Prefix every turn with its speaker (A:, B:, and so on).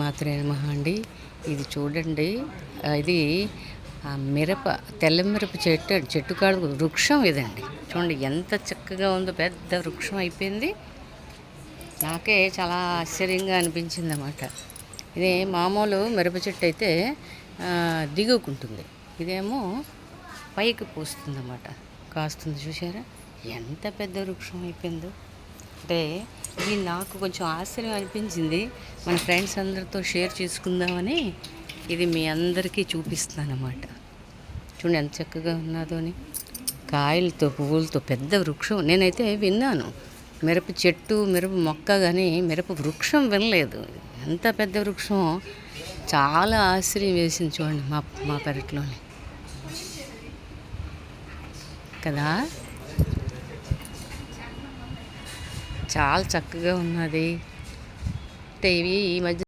A: మాత్రమే నమః అండి. ఇది చూడండి, ఇది మిరప, తెల్ల మిరప చెట్టు కాడ వృక్షం ఇదండి. చూడండి ఎంత చక్కగా ఉందో, పెద్ద వృక్షం అయిపోయింది. నాకే చాలా ఆశ్చర్యంగా అనిపించింది అన్నమాట. ఇది మామూలు మిరప చెట్టు అయితే దిగుకుంటుంది, ఇదేమో పైకి పూస్తుంది అన్నమాట, కాస్తుంది. చూసారా ఎంత పెద్ద వృక్షం అయిపోయిందో. అంటే ఇది నాకు కొంచెం ఆశ్చర్యం అనిపించింది. మన ఫ్రెండ్స్ అందరితో షేర్ చేసుకుందామని ఇది మీ అందరికీ చూపిస్తున్నాను అన్నమాట. చూడండి ఎంత చక్కగా ఉన్నదో అని, కాయలతో పువ్వులతో పెద్ద వృక్షం. నేనైతే విన్నాను మిరప చెట్టు, మిరప మొక్క, కానీ మిరప వృక్షం వినలేదు. ఎంత పెద్ద వృక్షం, చాలా ఆశ్చర్యం వేసింది. చూడండి మా పెరట్లోని కదా, చాలా చక్కగా ఉన్నది. అంటే ఇవి ఈ మధ్య